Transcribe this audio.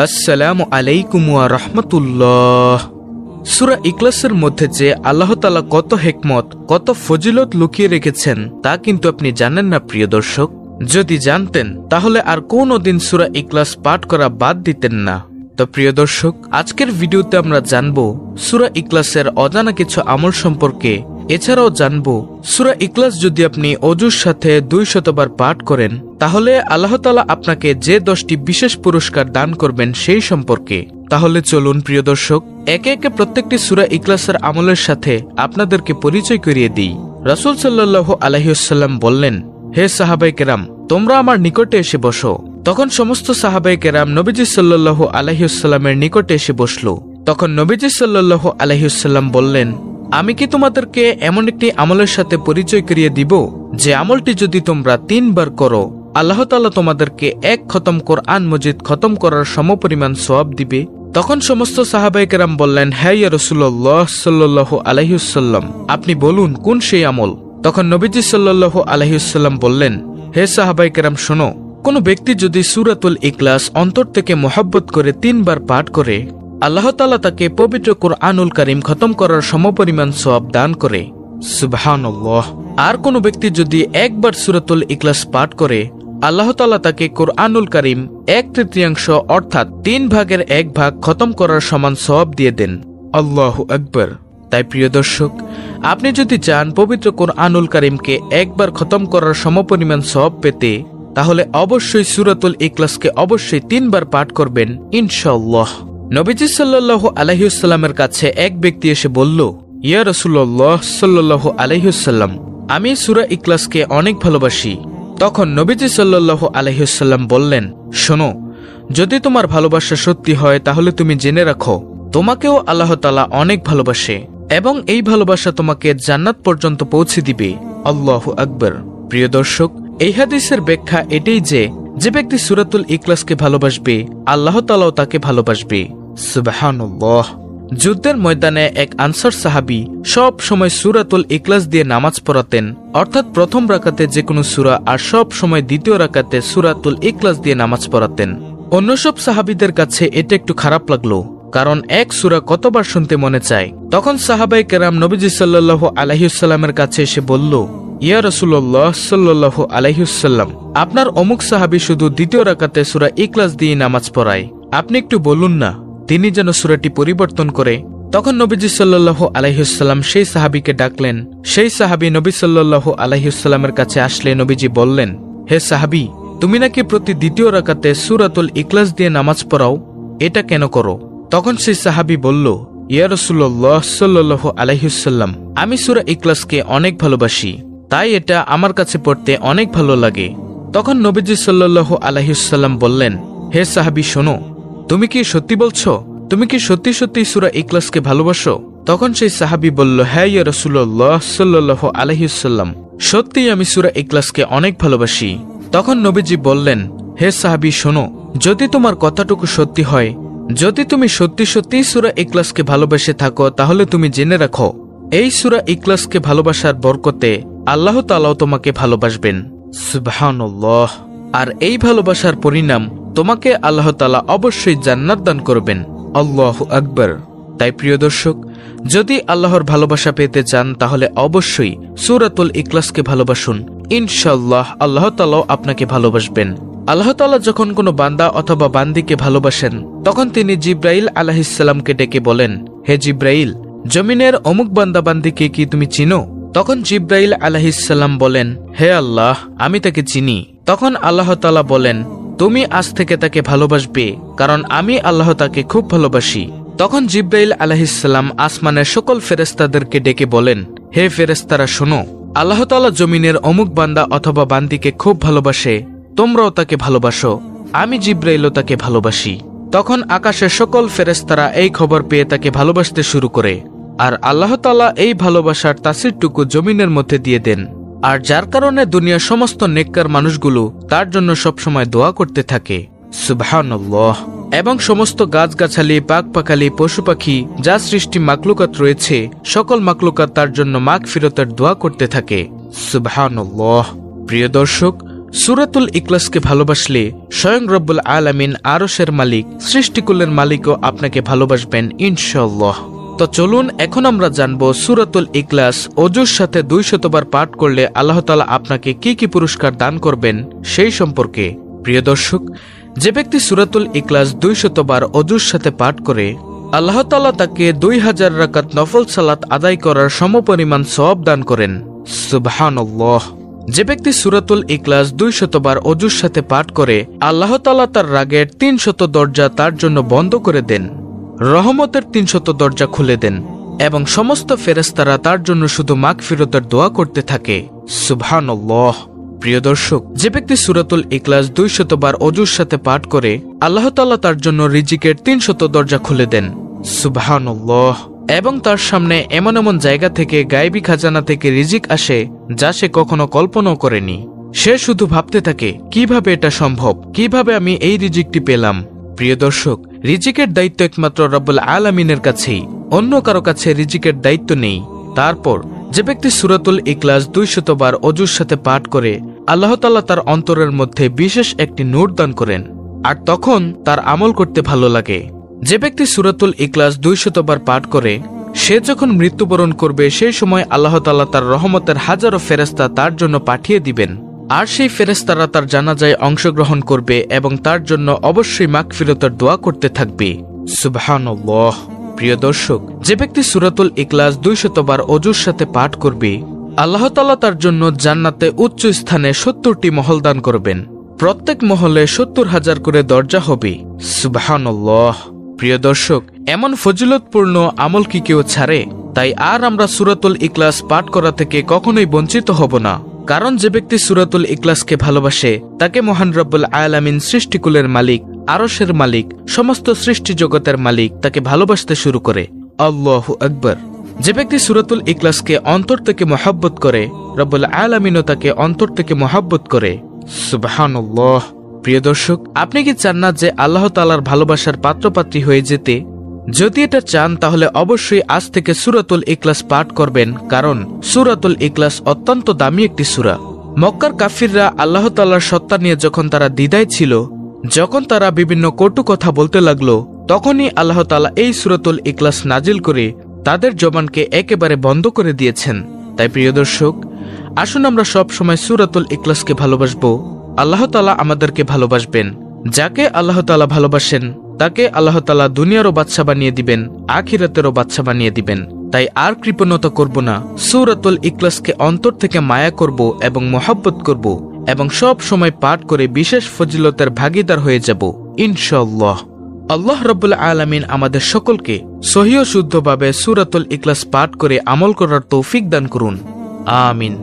আসসালামু আলাইকুম ওয়া রাহমাতুল্লাহ। সূরা ইখলাসের মধ্যে যে আল্লাহ তাআলা কত হিকমত, কত ফজিলত লুকিয়ে রেখেছেন তা কিন্তু আপনি জানেন না প্রিয় দর্শক। যদি জানতেন তাহলে আর কোনোদিন সূরা ইখলাস পাঠ করা বাদ দিতেন না। তো প্রিয় দর্শক, আজকের ভিডিওতে আমরা জানব সূরা ইখলাসের অজানা কিছু আমল সম্পর্কে। এছাড়াও জানব সূরা ইখলাস যদি আপনি অজুর সাথে 200 বার পাঠ করেন তাহলে আল্লাহ তাআলা আপনাকে যে 10টি বিশেষ পুরস্কার দান করবেন সেই সম্পর্কে। তাহলে চলুন প্রিয় দর্শক, একে একে প্রত্যেকটি সূরা ইখলাসের আমলের সাথে আপনাদেরকে পরিচয় করিয়ে দিই। রাসূল সাল্লাল্লাহু আলাইহি ওয়াসাল্লাম বললেন, হে সাহাবায়ে কেরাম, তোমরা আমার নিকটে এসে বসো। তখন সমস্ত সাহাবায়ে কেরাম নবীজি সাল্লাল্লাহু আলাইহি ওয়াসাল্লামের নিকটে এসে বসল। তখন নবীজি সাল্লাল্লাহু আলাইহি ওয়াসাল্লাম বললেন, আমি কি তোমাদেরকে এমন একটি আমলের সাথে পরিচয় করিয়ে দিব যে আমলটি যদি তোমরা 3 বার করো আল্লাহ তাআলা তোমাদেরকে 1 খতম কোরআন মজিদ খতম করার সমপরিমাণ সওয়াব দিবে। তখন সমস্ত সাহাবায়ে কেরাম বললেন, হ্যাঁ ইয়া রাসূলুল্লাহ সাল্লাল্লাহু আলাইহি ওয়াসাল্লাম, আপনি বলুন কোন সেই আমল। তখন নবীজি সাল্লাল্লাহু আলাইহি ওয়াসাল্লাম বললেন, হে সাহাবায়ে কেরাম শোনো, কোন ব্যক্তি যদি সূরাতুল ইখলাস অন্তর থেকে মোহাব্বত করে 3 বার পাঠ করে আল্লাহ তাআলা তাকে পবিত্র কুরআনুল কারীম খতম করার সমপরিমাণ সওয়াব দান করে। সুবহানাল্লাহ। আর কোন ব্যক্তি যদি একবার সূরাতুল ইখলাস পাঠ করে আল্লাহ তাআলা তাকে কুরআনুল কারীম 1/3 অর্থাৎ 3 ভাগের 1 ভাগ খতম করার সমান সওয়াব দিয়ে দেন। আল্লাহু আকবার। তাই প্রিয় দর্শক, আপনি যদি চান পবিত্র কুরআনুল কারীমকে একবার খতম করার সমপরিমাণ সওয়াব পেতে তাহলে অবশ্যই সূরাতুল ইখলাসকে অবশ্যই 3 বার পাঠ করবেন ইনশাআল্লাহ। নবীজি সাল্লাল্লাহু আলাইহি ওয়াসাল্লামের কাছে এক ব্যক্তি এসে বলল, ইয়া রাসূলুল্লাহ সাল্লাল্লাহু আলাইহি ওয়াসাল্লাম, আমি সূরা ইখলাসকে অনেক ভালোবাসি। তখন নবীজি সাল্লাল্লাহু আলাইহি ওয়াসাল্লাম বললেন, শোনো, যদি তোমার ভালোবাসা সত্যি হয় তাহলে তুমি জেনে রাখো তোমাকেও আল্লাহ তাআলা অনেক ভালোবাসে এবং এই ভালোবাসা তোমাকে জান্নাত পর্যন্ত পৌঁছে দিবে। আল্লাহু আকবার। প্রিয় দর্শক, এই হাদিসের ব্যাখ্যা এটাই যে ব্যক্তি সূরাতুল ইখলাসকে ভালোবাসবে আল্লাহ তাআলাও তাকে ভালোবাসবে। সুবহানাল্লাহ। যুদ্ধের ময়দানে এক আনসার সাহাবী সব সময় সূরাতুল ইখলাস দিয়ে নামাজ পড়াতেন, অর্থাৎ প্রথম রাকাতে যে কোনো সূরা আর সব সময় দ্বিতীয় রাকাতে সূরাতুল ইখলাস দিয়ে নামাজ পড়াতেন। অন্য সব সাহাবীদের কাছে এটা একটু খারাপ লাগলো, কারণ এক সূরা কতবার শুনতে মনে চায়। তখন সাহাবায়ে কেরাম নবীজি সাল্লাল্লাহু আলাইহি ওয়াসাল্লামের কাছে এসে বলল, ইয়া রাসূলুল্লাহ সাল্লাল্লাহু আলাইহি ওয়াসাল্লাম, আপনার অমুক সাহাবী শুধু দ্বিতীয় রাকাতে সূরা ইখলাস দিয়ে নামাজ পড়ায়, আপনি একটু বলুন না তিনি যেন সূরাটি পরিবর্তন করে। তখন নবীজি সাল্লাল্লাহু আলাইহি ওয়াসাল্লাম সেই সাহাবীকে ডাকলেন। সেই সাহাবী নবী সাল্লাল্লাহু আলাইহি ওয়াসাল্লামের কাছে আসলে নবীজি বললেন, হে সাহাবী, তুমি নাকি প্রতি দ্বিতীয় রাকাতে সূরাতুল ইখলাস দিয়ে নামাজ পড়াও, এটা কেন করো? তখন সেই সাহাবী বলল, ইয়া রাসূলুল্লাহ সাল্লাল্লাহু আলাইহি ওয়াসাল্লাম, আমি সূরা ইখলাসকে অনেক ভালোবাসি, তাই এটা আমার কাছে পড়তে অনেক ভালো লাগে। তখন নবীজি সাল্লাল্লাহু আলাইহি ওয়াসাল্লাম বললেন, হে সাহাবী শোনো, তুমি কি সত্যি বলছো? তুমি কি সত্যি সত্যি সূরা ইখলাসকে ভালোবাসো? তখন সেই সাহাবী বলল, হ্যাঁ ইয়া রাসূলুল্লাহ সাল্লাল্লাহু আলাইহি ওয়াসাল্লাম, সত্যিই আমি সূরা ইখলাসকে অনেক ভালোবাসি। তখন নবীজি বললেন, হে সাহাবী শোনো, যদি তোমার কথাটুকু সত্যি হয়, যদি তুমি সত্যি সত্যি সূরা ইখলাসকে ভালোবেসে থাকো তাহলে তুমি জেনে রাখো এই সূরা ইখলাসকে ভালোবাসার বরকতে আল্লাহ তাআলাও তোমাকে ভালোবাসবেন। সুবহানাল্লাহ। আর এই ভালোবাসার পরিণাম তোমাকে আল্লাহ তাআলা অবশ্যই জান্নাত দান করবেন। আল্লাহু আকবার। তাই প্রিয় দর্শক, যদি আল্লাহর ভালোবাসা পেতে চান তাহলে অবশ্যই সূরাতুল ইখলাসকে ভালোবাসুন, ইনশাআল্লাহ আল্লাহ তাআলাও আপনাকে ভালোবাসবেন। আল্লাহ তাআলা যখন কোনো বান্দা অথবা বান্দিকে ভালোবাসেন তখন তিনি জিব্রাইল আলাইহিস সালামকে ডেকে বলেন, হে জিব্রাইল, জমিনের অমুক বান্দা বান্দিকে কি তুমি চিনো? তখন জিব্রাইল আলাইহিস সালাম বলেন, হে আল্লাহ, আমি তাকে চিনি। তখন আল্লাহ তাআলা বলেন, তুমি আজ থেকে তাকে ভালোবাসবে, কারণ আমি আল্লাহ তাকে খুব ভালোবাসি। তখন জিব্রাইল আলাইহিস সালাম আসমানের সকল ফেরেশতাদেরকে ডেকে বলেন, হে ফেরেশতারা শোনো, আল্লাহ তাআলা জমিনের অমুক বান্দা অথবা বান্দিকে খুব ভালোবাসে, তোমরাও তাকে ভালোবাসো, আমি জিব্রাইলও তাকে ভালোবাসি। তখন আকাশের সকল ফেরেশতারা এই খবর পেয়ে তাকে ভালোবাসতে শুরু করে, আর আল্লাহ তাআলা এই ভালোবাসার তাসিরটুকু জমিনের মধ্যে দিয়ে দেন, আর যার কারণে দুনিয়ার সমস্ত নেককার মানুষগুলো তার জন্য সবসময় দোয়া করতে থাকে। সুবহানাল্লাহ। এবং সমস্ত গাছগাছালি, পাখপাখালি, পশু পাখি, যা সৃষ্টি মাখলুকাত রয়েছে, সকল মাখলুকাত তার জন্য মাগফিরাতের দোয়া করতে থাকে। সুবহানাল্লাহ। প্রিয় দর্শক, সূরাতুল ইখলাসকে ভালোবাসলে স্বয়ং রব্বুল আলামিন আরশের মালিক সৃষ্টিকুলের মালিকও আপনাকে ভালোবাসবেন ইনশাআল্লাহ। তো চলুন এখন আমরা জানবো সূরাতুল ইখলাস ওযুর সাথে 200 বার পাঠ করলে আল্লাহ তাআলা আপনাকে কি কি পুরস্কার দান করবেন সেই সম্পর্কে। প্রিয় দর্শক, যে ব্যক্তি সূরাতুল ইখলাস 200 বার ওযুর সাথে পাঠ করে আল্লাহ তাআলা তাকে 2000 রাকাত নফল সালাত আদায় করার সমপরিমাণ সওয়াব দান করেন। সুবহানাল্লাহ। যে ব্যক্তি সূরাতুল ইখলাস 200 বার ওযুর সাথে পাঠ করে আল্লাহ তাআলা তার রাগের 300 দরজা তার জন্য বন্ধ করে দেন, রহমতের 300 দরজা খুলে দেন এবং সমস্ত ফেরেশতারা তার জন্য শুধু মাগফিরাতের দোয়া করতে থাকে। সুবহানাল্লাহ। প্রিয় দর্শক, যে ব্যক্তি সূরাতুল ইখলাস 200 বার ওযুর সাথে পাঠ করে আল্লাহ তাআলা তার জন্য রিজিকের 300 দরজা খুলে দেন। সুবহানাল্লাহ। এবং তার সামনে এমন এমন জায়গা থেকে গায়েবী খাজানা থেকে রিজিক আসে যা সে কখনো কল্পনাও করেনি। সে শুধু ভাবতে থাকে কিভাবে এটা সম্ভব, কিভাবে আমি এই রিজিকটি পেলাম। প্রিয় দর্শক, রিজিকের দায়িত্ব একমাত্র রব্বুল আলামিনের কাছেই, অন্য কারো কাছে রিজিকের দায়িত্ব নেই। তারপর যে ব্যক্তি সূরাতুল ইখলাস 200 বার ওযুর সাথে পাঠ করে আল্লাহ তাআলা তার অন্তরের মধ্যে বিশেষ একটি নূর দান করেন, আর তখন তার আমল করতে ভালো লাগে। যে ব্যক্তি সূরাতুল ইখলাস 200 বার পাঠ করে সে যখন মৃত্যুবরণ করবে সেই সময় আল্লাহ তাআলা তার রহমতের হাজারো ফেরেশতা তার জন্য পাঠিয়ে দিবেন, আর সেই ফেরেশতারা তার জানাজায় অংশগ্রহণ করবে এবং তার জন্য অবশ্যই মাগফিরাতের দোয়া করতে থাকবে। সুবহানাল্লাহ। প্রিয় দর্শক, যে ব্যক্তি সূরাতুল ইখলাস 200 বার ওযুর সাথে পাঠ করবে আল্লাহ তাআলা তার জন্য জান্নাতে উচ্চ স্থানে 70টি মহল দান করবেন, প্রত্যেক মহলে 70,000 করে দরজা হবে। সুবহানাল্লাহ। প্রিয় দর্শক, এমন ফজিলতপূর্ণ আমল কি কেউ ছাড়ে? তাই আর আমরা সূরাতুল ইখলাস পাঠ করা থেকে কখনোই বঞ্চিত হব না, কারণ যে ব্যক্তি সূরাতুল ইখলাসকে ভালোবাসে তাকে মহান রব্বুল আলামিন সৃষ্টিকুলের মালিক, আরশের মালিক, সমস্ত সৃষ্টি জগতের মালিক তাকে ভালোবাসতে শুরু করে। আল্লাহু আকবার। যে ব্যক্তি সূরাতুল ইখলাসকে অন্তর থেকে মহব্বত করে রব্বুল আলামিনও তাকে অন্তর থেকে মহব্বত করে। সুবহানাল্লাহ। প্রিয় দর্শক, আপনি কি চান না যে আল্লাহ তাআলার ভালোবাসার পাত্রপাত্রী হয়ে যেতে? যদি এটা চান তাহলে অবশ্যই আজ থেকে সূরাতুল ইখলাস পাঠ করবেন, কারণ সূরাতুল ইখলাস অত্যন্ত দামি একটি সূরা। মক্কার কাফিররা আল্লাহ তাআলার সত্তা নিয়ে যখন তারা দ্বিধায় ছিল, যখন তারা বিভিন্ন কটু কথা বলতে লাগলো, তখনই আল্লাহ তাআলা এই সূরাতুল ইখলাস নাজিল করে তাদের জবানকে একেবারে বন্ধ করে দিয়েছেন। তাই প্রিয় দর্শক, আসুন আমরা সব সময় সূরাতুল ইখলাসকে ভালোবাসবো। আল্লাহ তাআলা আমাদেরকে ভালোবাসবেন। যাকে আল্লাহ তাআলা ভালোবাসেন তাকে আল্লাহ তাআলা দুনিয়ারও বাদশা বানিয়ে দিবেন, আখিরাতেরও বাদশা বানিয়ে দিবেন। তাই আর কৃপণতা করব না, সূরাতুল ইখলাসকে অন্তর থেকে মায়া করব এবং মহব্বত করব এবং সব সময় পাঠ করে বিশেষ ফজিলতের ভাগীদার হয়ে যাব ইনশাআল্লাহ। আল্লাহ রাব্বুল আলামিন আমাদের সকলকে সহিহ শুদ্ধভাবে সূরাতুল ইখলাস পাঠ করে আমল করার তৌফিক দান করুন। আমিন।